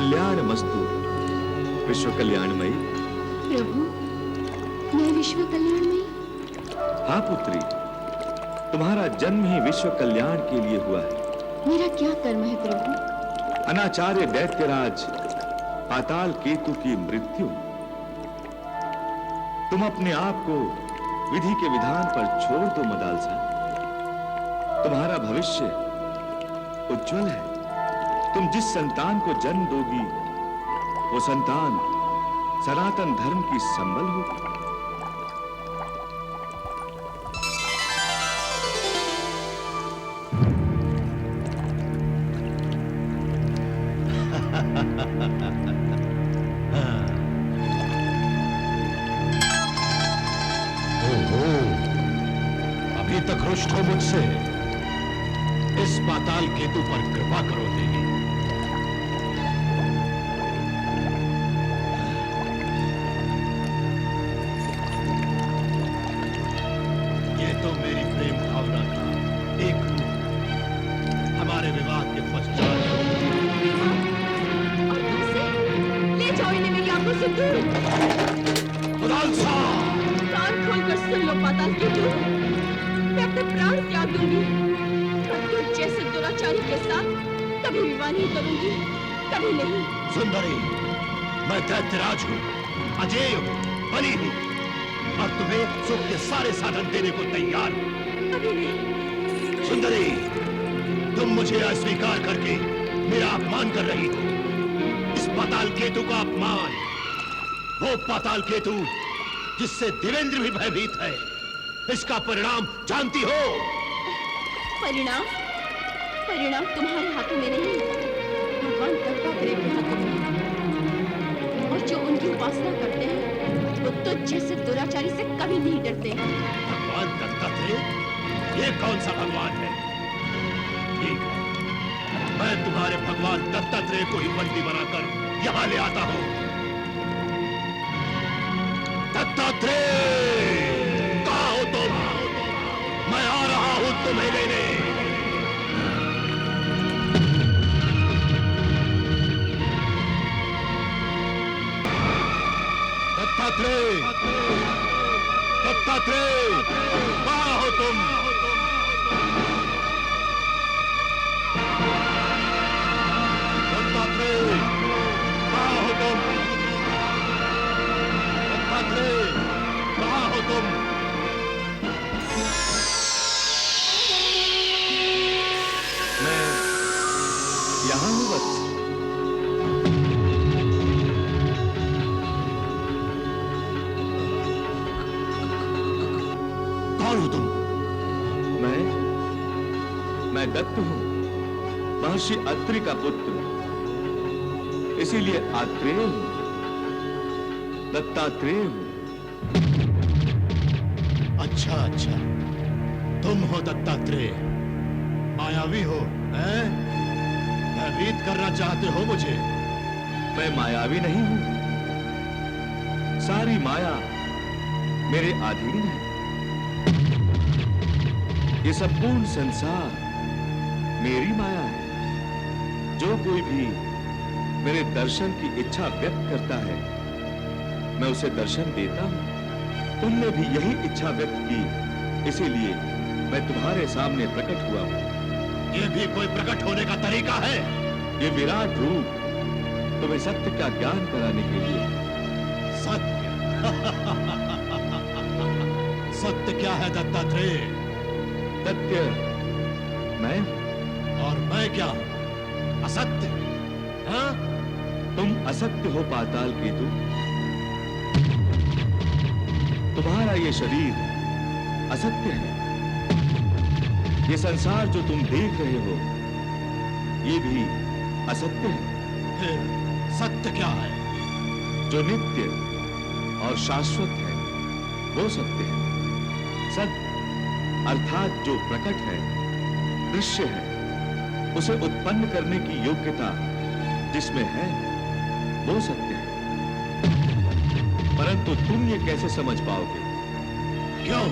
कल्याण मस्तु। विश्व कल्याणमयी। प्रभु, मैं विश्व कल्याणमयी? हाँ पुत्री, तुम्हारा जन्म ही विश्व कल्याण के लिए हुआ है। मेरा क्या कर्म है प्रभु? अनाचार्य दैत्यराज पाताल केतु की मृत्यु। तुम अपने आप को विधि के विधान पर छोड़ दो मदालसा। तुम्हारा भविष्य उज्जवल है। तुम जिस संतान को जन्म दोगी वो संतान सनातन धर्म की संबल होगी। अभी तक रुष्ट हो मुझसे? इस पाताल केतु पर कृपा करो देवी। ये तो मेरी प्रेम भावना का एक रूप। हमारे विवाह के पश्चात ले जाओ इन्हें मेरी आंखों से दूर। मदालसा! कान खोलकर सुन लो पाताल केतु, मैं अपने प्राण त्याग दूंगी, पर तुझ जैसे दुराचारी के साथ कभी विवाह नहीं करूंगी, कभी नहीं। सुंदरी, मैं दैत्यराज हूँ, अजेय हूँ, बली हूँ, और तुम्हें सुख के सारे साधन देने को तैयार हूँ। कभी नहीं। सुंदरी, तुम मुझे अस्वीकार करके मेरा अपमान कर रही हो। इस पाताल केतु का अपमान, वो पाताल केतु जिससे देवेंद्र भी भयभीत है, इसका परिणाम जानती हो? परिणाम? परिणाम तुम्हारे हाथों में नहीं, भगवान दत्तात्रेय के हाथों में। और जो उनकी उपासना करते हैं वो तुझ जैसे दुराचारी से कभी नहीं डरते। भगवान दत्तात्रेय? ये कौन सा भगवान है? ठीक है, मैं तुम्हारे भगवान दत्तात्रेय को ही बंदी बनाकर यहाँ ले आता हूँ। दत्तात्रेय, कहाँ हो तुम? मैं आ रहा हूँ तुम्हें लेने। दत्तात्रेय, दत्तात्रेय, कहाँ हो तुम? दत्तात्रेय, कहाँ हो तुम? दत्तात्रेय, कहाँ हो तुम? मैं यहाँ हूँ वत्स। कौन हो तुम? मैं दत्त हूँ, महर्षि अत्रि का पुत्र, इसीलिए आत्रेय हूँ, दत्तात्रेय हूँ। अच्छा अच्छा, तुम हो दत्तात्रेय, मायावी हो, हैं? भयभीत करना चाहते हो मुझे? मैं मायावी नहीं हूँ, सारी माया मेरे अधीन है। ये संपूर्ण संसार मेरी माया है। जो कोई भी मेरे दर्शन की इच्छा व्यक्त करता है, मैं उसे दर्शन देता हूं। तुमने भी यही इच्छा व्यक्त की, इसीलिए मैं तुम्हारे सामने प्रकट हुआ हूं। ये भी कोई प्रकट होने का तरीका है? ये विराट रूप तुम्हें सत्य का ज्ञान कराने के लिए। सत्य? सत्य क्या है दत्तात्रेय? सत्य मैं, और मैं क्या हूं? असत्य? हाँ? तुम असत्य हो पाताल केतु। तुम्हारा ये शरीर असत्य है। ये संसार जो तुम देख रहे हो, ये भी असत्य है। फिर सत्य क्या है? जो नित्य और शाश्वत है, वो सत्य है। सत्य अर्थात जो प्रकट है, दृश्य है, उसे उत्पन्न करने की योग्यता जिसमें है, वो सत्य है। परंतु तुम ये कैसे समझ पाओगे? क्यों?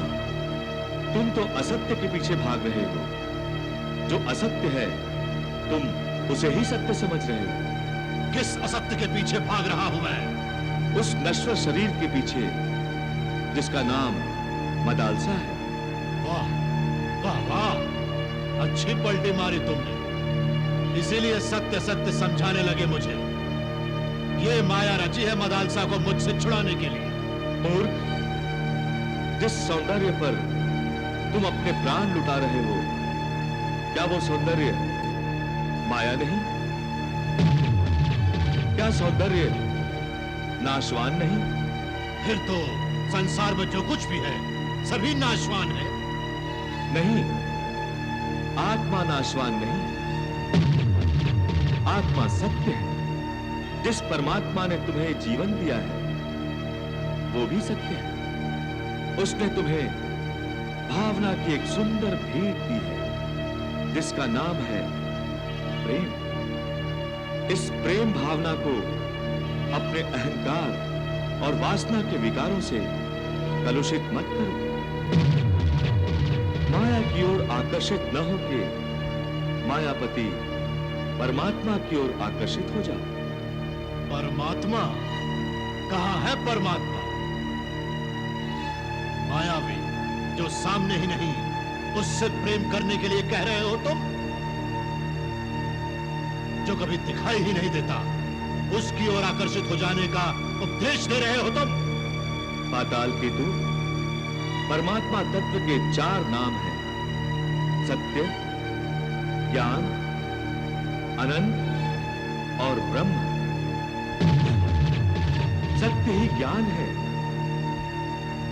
तुम तो असत्य के पीछे भाग रहे हो। जो असत्य है, तुम उसे ही सत्य समझ रहे हो। किस असत्य के पीछे भाग रहा हूं मैं? उस नश्वर शरीर के पीछे जिसका नाम मदालसा है। वाह वाह वाह, अच्छी पलटी मारी तुमने। इसीलिए सत्य सत्य समझाने लगे मुझे। ये माया रची है मदालसा को मुझसे छुड़ाने के लिए। मूर्ख, जिस सौंदर्य पर तुम अपने प्राण लुटा रहे हो, क्या वो सौंदर्य माया नहीं? क्या सौंदर्य नाशवान नहीं? फिर तो संसार में जो कुछ भी है सभी नाशवान है। नहीं, आत्मा नाशवान नहीं। आत्मा सत्य है। जिस परमात्मा ने तुम्हें जीवन दिया है वो भी सत्य है। उसने तुम्हें भावना की एक सुंदर भेंट दी है जिसका नाम है प्रेम। इस प्रेम भावना को अपने अहंकार और वासना के विकारों से कलुषित मत करो। माया की ओर आकर्षित न होके मायापति परमात्मा की ओर आकर्षित हो जाओ। परमात्मा? कहाँ है परमात्मा? मायावी जो सामने ही नहीं उससे प्रेम करने के लिए कह रहे हो तुम? जो कभी दिखाई ही नहीं देता उसकी ओर आकर्षित हो जाने का उपदेश दे रहे हो तुम? पाताल केतु, परमात्मा तत्व के 4 नाम हैं: सत्य, ज्ञान, अनंत और ब्रह्म। सत्य ही ज्ञान है,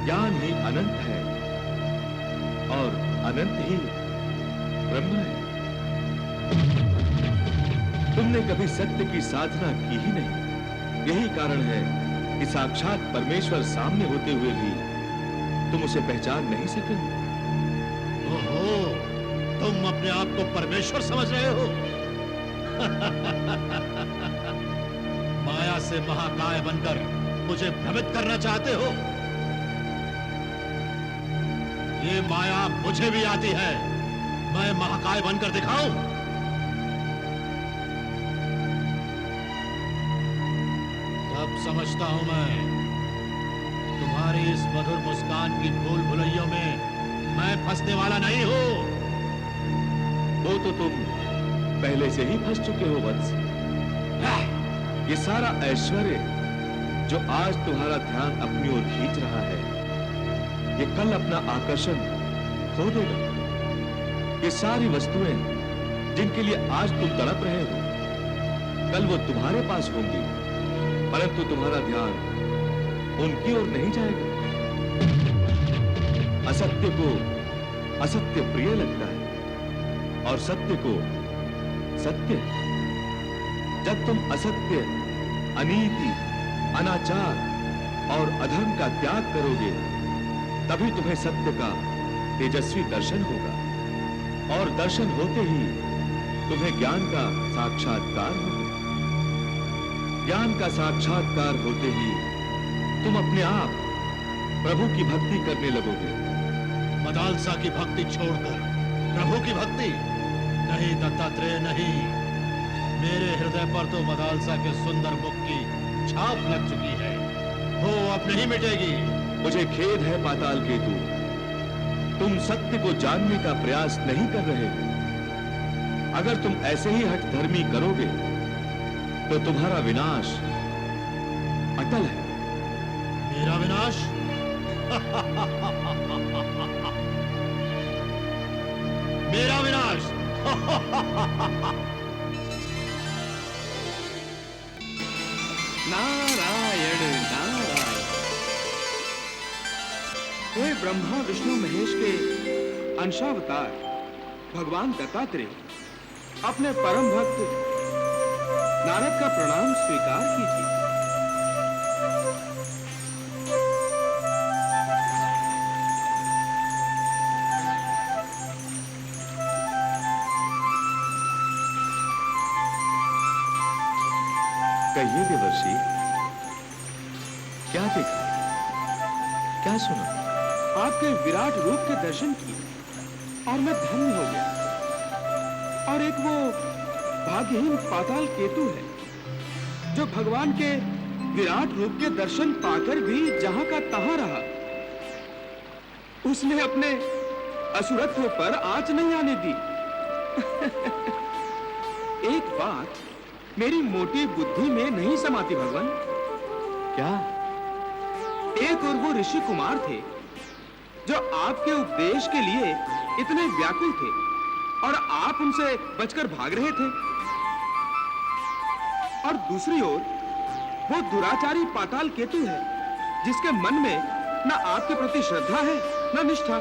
ज्ञान ही अनंत है और अनंत ही ब्रह्म है। तुमने कभी सत्य की साधना की ही नहीं। यही कारण है कि साक्षात परमेश्वर सामने होते हुए भी तुम उसे पहचान नहीं सके। ओहो, तुम अपने आप को परमेश्वर समझ रहे हो? माया से महाकाय बनकर मुझे भ्रमित करना चाहते हो? ये माया मुझे भी आती है। मैं महाकाय बनकर दिखाऊं? सब समझता हूं मैं। तुम्हारी इस मधुर मुस्कान की भूल भुलैयों में मैं फंसने वाला नहीं हूं। वो तो तुम पहले से ही फंस चुके हो वत्स। ये सारा ऐश्वर्य जो आज तुम्हारा ध्यान अपनी ओर खींच रहा है, ये कल अपना आकर्षण खो देगा। ये सारी वस्तुएं जिनके लिए आज तुम तड़प रहे हो, कल वो तुम्हारे पास होंगी, परंतु तुम्हारा ध्यान उनकी ओर नहीं जाएगा। असत्य को असत्य प्रिय लगता है और सत्य को सत्य। जब तुम असत्य, अनीति, अनाचार और अधर्म का त्याग करोगे, तभी तुम्हें सत्य का तेजस्वी दर्शन होगा और दर्शन होते ही तुम्हें ज्ञान का साक्षात्कार होगा। ज्ञान का साक्षात्कार होते ही तुम अपने आप प्रभु की भक्ति करने लगोगे। मदालसा की भक्ति छोड़कर प्रभु की भक्ति? नहीं दत्तात्रेय, नहीं। मेरे हृदय पर तो मदालसा के सुंदर मुख की छाप लग चुकी है। वो अब नहीं मिटेगी। मुझे खेद है पाताल केतु, तुम सत्य को जानने का प्रयास नहीं कर रहे हो। अगर तुम ऐसे ही हठधर्मी करोगे तो तुम्हारा विनाश अटल है। मेरा विनाश? मेरा विनाश? नारायण नारायण। हे ब्रह्मा विष्णु महेश के अंशावतार भगवान दत्तात्रेय, अपने परम भक्त नारद का प्रणाम स्वीकार कीजिए। कहिए देवर्षि, क्या देखा, क्या सुना? आपके विराट रूप के दर्शन किए और मैं धन्य हो गया। और एक वो भाग्यहीन पाताल केतु है जो भगवान के विराट रूप के दर्शन पाकर भी जहां का तहां रहा, उसने अपने असुरत्व पर आंच नहीं आने दी। एक बात मेरी मोटी बुद्धि में नहीं समाती भगवान। क्या? एक और वो ऋषि कुमार थे जो आपके उपदेश के लिए इतने व्याकुल थे और आप उनसे बचकर भाग रहे थे, और दूसरी ओर वो दुराचारी पाताल केतु है जिसके मन में न आपके प्रति श्रद्धा है न निष्ठा,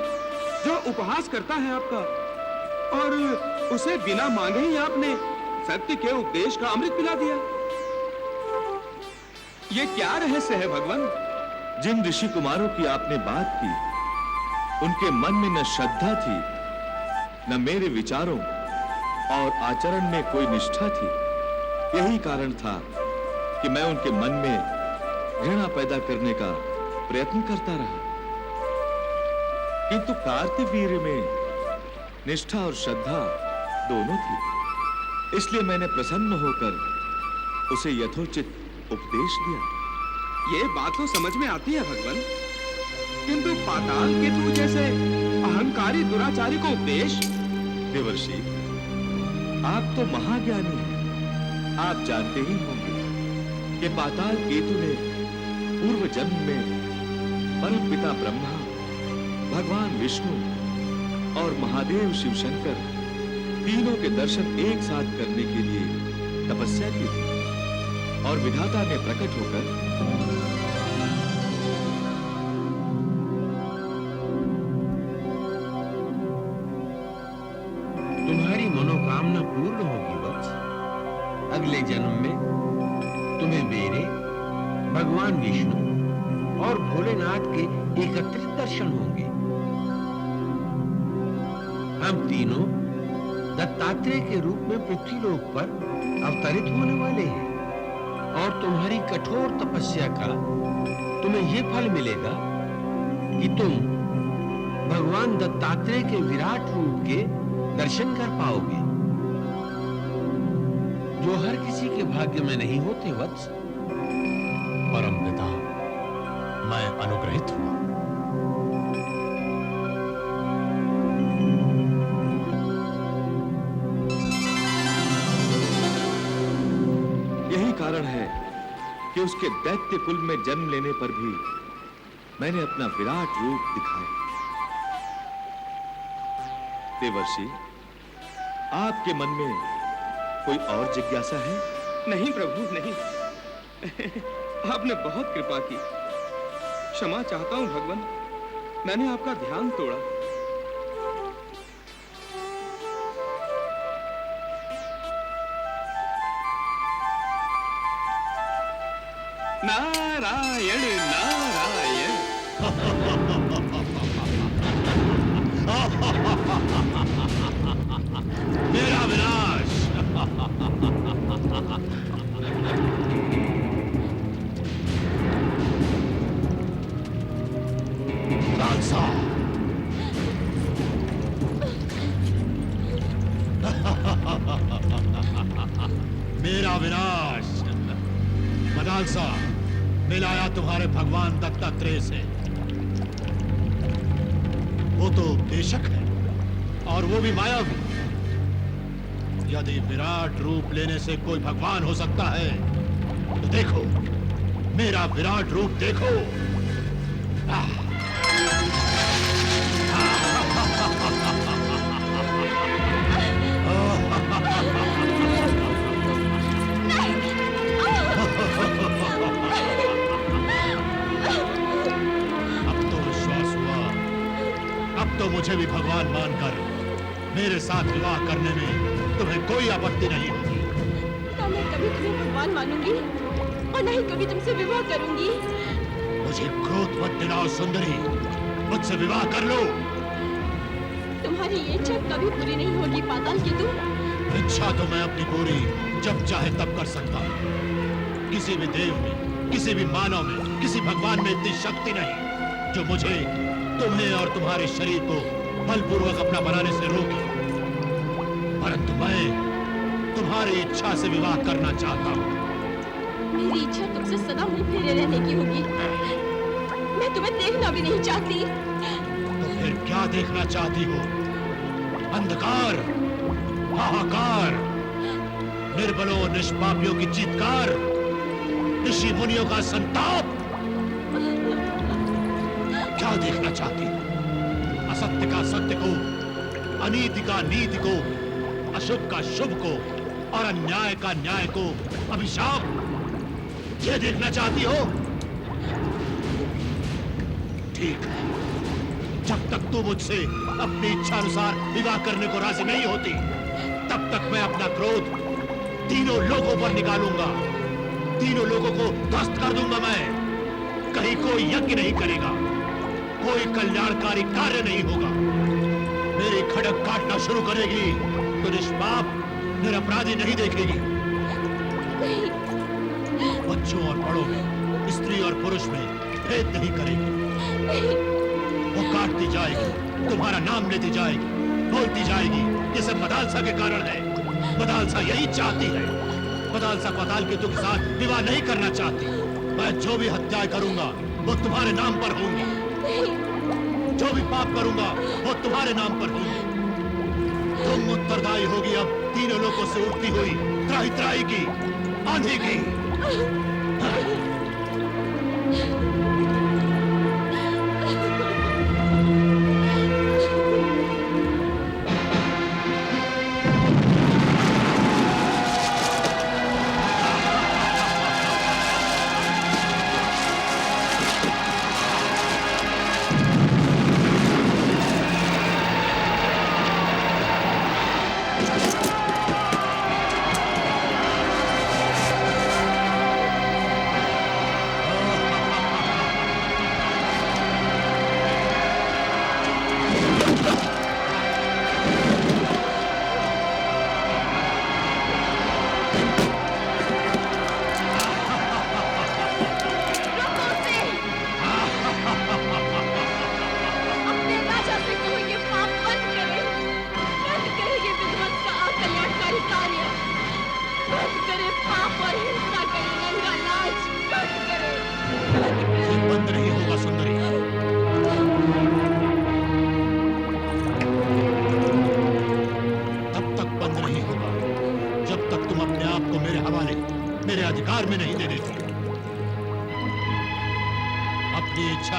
जो उपहास करता है आपका, और उसे बिना मांगे ही आपने सत्य के उपदेश का अमृत पिला दिया। ये क्या रहस्य है भगवान? जिन ऋषि कुमारों की आपने बात की, उनके मन में न श्रद्धा थी, न मेरे विचारों और आचरण में कोई निष्ठा थी। यही कारण था कि मैं उनके मन में घृणा पैदा करने का प्रयत्न करता रहा। किंतु कार्तवीर्य में निष्ठा और श्रद्धा दोनों थी, इसलिए मैंने प्रसन्न होकर उसे यथोचित उपदेश दिया। ये बात तो समझ में आती है भगवान, किंतु पाताल केतु जैसे अहंकारी दुराचारी को उपदेश? देवर्षि, आप तो महाज्ञानी हैं। आप जानते ही होंगे कि पाताल केतु ने पूर्व जन्म में परम पिता ब्रह्मा, भगवान विष्णु और महादेव शिव शंकर तीनों के दर्शन एक साथ करने के लिए तपस्या की थी, और विधाता ने प्रकट होकर तुम्हारी मनोकामना पूर्ण होगी वत्स। अगले जन्म में तुम्हें मेरे, भगवान विष्णु और भोलेनाथ के एकत्रित दर्शन होंगे। हम तीनों दत्तात्रेय के रूप में पृथ्वीलोक पर अवतरित होने वाले हैं, और तुम्हारी कठोर तपस्या का तुम्हें यह फल मिलेगा कि तुम भगवान दत्तात्रेय के विराट रूप के दर्शन कर पाओगे, जो हर किसी के भाग्य में नहीं होते वत्स। परमपिता, मैं अनुग्रहित हुआ। यही कारण है कि उसके दैत्य कुल में जन्म लेने पर भी मैंने अपना विराट रूप दिखाया। देवर्षि, आपके मन में कोई और जिज्ञासा है? नहीं प्रभु, नहीं। आपने बहुत कृपा की। क्षमा चाहता हूं भगवान, मैंने आपका ध्यान तोड़ा। नारायण नारायण। मेरा विनाश। लालसा, मेरा विनाश। मदालसा, मिलाया तुम्हारे भगवान दत्तात्रेय से। वो तो बेशक है, और वो भी मायावी। यदि विराट रूप लेने से कोई भगवान हो सकता है, तो देखो, मेरा विराट रूप देखो। अब तो विश्वास हुआ। अब तो मुझे भी भगवान मानकर मेरे साथ विवाह करने में तुम्हें कोई आपत्ति नहीं होगी। ना मैं कभी तुम्हें भगवान मानूंगी और न ही कभी तुमसे विवाह करूंगी। मुझे क्रोध मत दिलाओ सुंदरी, मुझसे विवाह कर लो। तुम्हारी ये इच्छा कभी पूरी नहीं होगी पाताल केतु। इच्छा तो मैं अपनी पूरी जब चाहे तब कर सकता हूँ। किसी भी देव में, किसी भी मानव में, किसी भगवान में इतनी शक्ति नहीं जो मुझे, तुम्हें और तुम्हारे शरीर को बलपूर्वक अपना बनाने से रोके। परंतु मैं तुम्हारी इच्छा से विवाह करना चाहता हूँ। मेरी इच्छा तुमसे सदा मुंह फेरे रहने की होगी। मैं तुम्हें देखना भी नहीं चाहती। तो फिर क्या देखना चाहती हो? अंधकार, हाहाकार, निर्बलों निष्पापियों की चीत्कार, ऋषि मुनियों का संताप? क्या देखना चाहती हो? असत्य का सत्य को, अनीति का नीति को, अशुभ का शुभ को और अन्याय का न्याय को अभिशाप, ये देखना चाहती हो? ठीक है, जब तक तू मुझसे अपनी इच्छा अनुसार विवाह करने को राजी नहीं होती, तब तक मैं अपना क्रोध तीनों लोगों पर निकालूंगा। तीनों लोगों को ध्वस्त कर दूंगा मैं। कहीं कोई यज्ञ नहीं करेगा, कोई कल्याणकारी कार्य नहीं होगा। मेरी खड़क काटना शुरू करेगी तो निष्पाप निरपराधी नहीं देखेगी। बच्चों और बड़ों में, स्त्री और पुरुष में भेद नहीं करेगी। वो काटती जाएगी, तुम्हारा नाम लेती जाएगी, बोलती जाएगी ये सब मदालसा के कारण है। मदालसा यही चाहती है। मदालसा पाताल केतु के साथ विवाह नहीं करना चाहती। मैं जो भी हत्याएं करूंगा वो तुम्हारे नाम पर होंगी। जो भी पाप करूंगा वो तुम्हारे नाम पर होंगी। तुम उत्तरदायी होगी अब तीनों लोगों से उठती हुई त्राही त्राही की, आंधी की।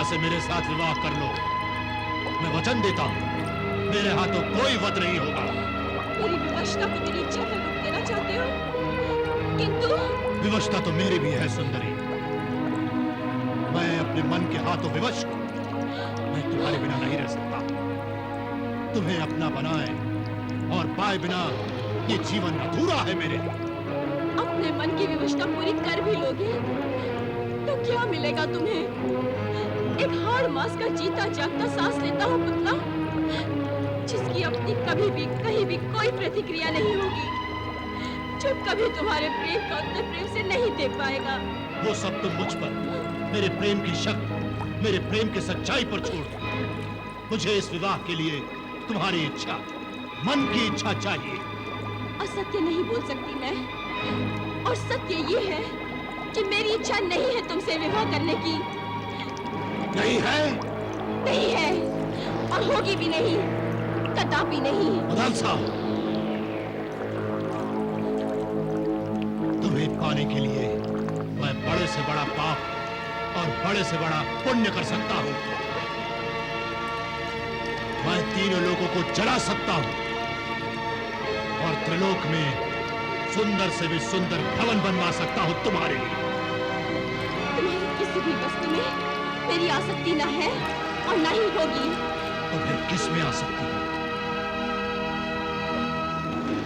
से मेरे साथ विवाह कर लो। मैं वचन देता हूँ, मेरे हाथों कोई वध नहीं होगा। मेरी विवशता को मेरी इच्छा पर रोक देना चाहते हो, किंतु विवशता तो मेरी भी है सुंदरी। मैं अपने मन के हाथों विवश हूँ। मैं तुम्हारे बिना नहीं रह सकता। तुम्हें अपना बनाए और पाए बिना ये जीवन अधूरा है मेरे। अपने मन की विवशता पूरी कर भी लोगे तो क्या मिलेगा तुम्हें? एक हाड़ मास का जीता जागता सांस लेता हो पुतला, जिसकी अपनी कभी भी कहीं भी कोई प्रतिक्रिया नहीं होगी, जो कभी तुम्हारे प्रेम का उत्तर प्रेम से नहीं दे पाएगा। वो सब तुम मुझ पर, मेरे प्रेम की शक्ति, मेरे प्रेम की सच्चाई पर छोड़ दो। मुझे इस विवाह के लिए तुम्हारी इच्छा, मन की इच्छा चाहिए। असत्य नहीं बोल सकती मैं, और सत्य ये है कि मेरी इच्छा नहीं है तुमसे विवाह करने की। नहीं है? नहीं है, और होगी भी नहीं, कदापि नहीं। मदालसा, तुम्हें पाने के लिए मैं बड़े से बड़ा पाप और बड़े से बड़ा पुण्य कर सकता हूँ। मैं तीनों लोगों को जला सकता हूँ और त्रिलोक में सुंदर से भी सुंदर भवन बनवा सकता हूँ तुम्हारे लिए। तुम्हारी किसी भी वस्तु में मेरी आसक्ति न है और न ही होगी। तो फिर किस में आसक्ति है?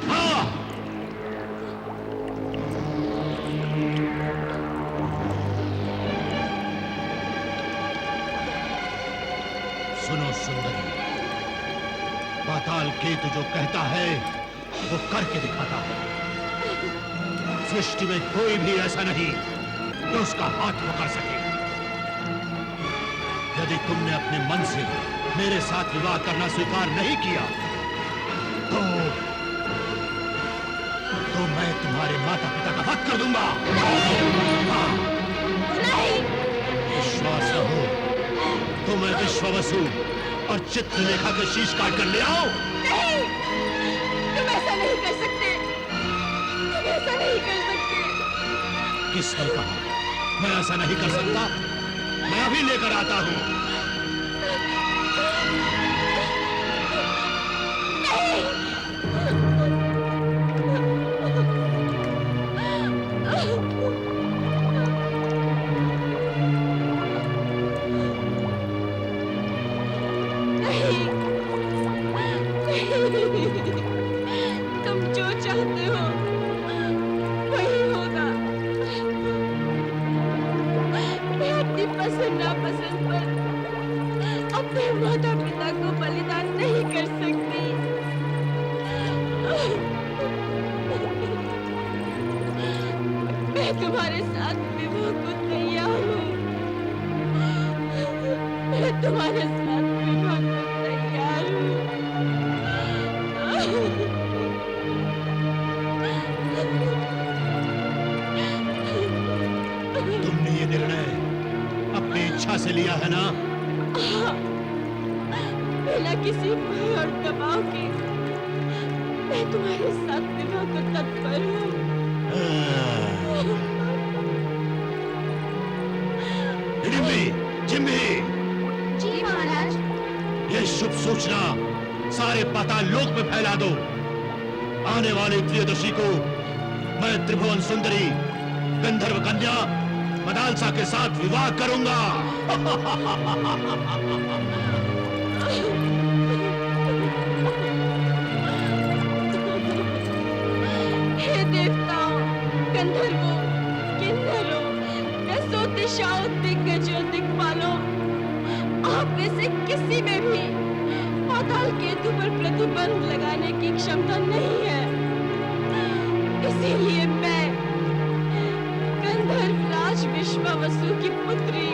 हाँ! सुनो सुंदरी, पाताल केतु जो कहता है वो करके दिखाता है। सृष्टि में कोई भी ऐसा नहीं जो उसका हाथ पकड़ सके। यदि तुमने अपने मन से मेरे साथ विवाह करना स्वीकार नहीं किया तो मैं तुम्हारे माता पिता का वध कर दूंगा। हाँ। नहीं। विश्वास न हो तो मैं विश्ववसु और चित्रलेखा के शीश काट कर ले आओ। नहीं, तुम ऐसा नहीं कर सकते, तुम ऐसा नहीं कर सकते। किसने कहा मैं ऐसा नहीं कर सकता? मैं अभी लेकर आता हूँ। तुम जो चाहते हो वही होगा। मैं अपनी पसंद नापसंद पर अपने माता पिता को बलिदान नहीं कर सकती। मैं तुम्हारे साथ विवाह को तैयार हूँ। मैं तुम्हारे साथ विवाह को तैयार हूँ। तुमने ये निर्णय अपनी इच्छा से लिया है ना? बिना किसी भय और दबाव के मैं तुम्हारे साथ विवाह को तत्पर हूँ। हिडिंबी, जिम्मी, जी महाराज। ये शुभ सूचना सारे पाताल लोक में फैला दो। आने वाली त्रयोदशी को मैं त्रिभुवन सुंदरी गंधर्व कन्या मदालसा के साथ विवाह करूंगा। हे देवताओं, गंधर्वों, किन्नरों, दसों दिशाओं, दिग्गजों, दिक्पालों, आप में से किसी में भी पाताल केतु पर प्रतिबंध लगाने की क्षमता नहीं है। इसीलिए मैं गंधर्व राज विश्वावसु की पुत्री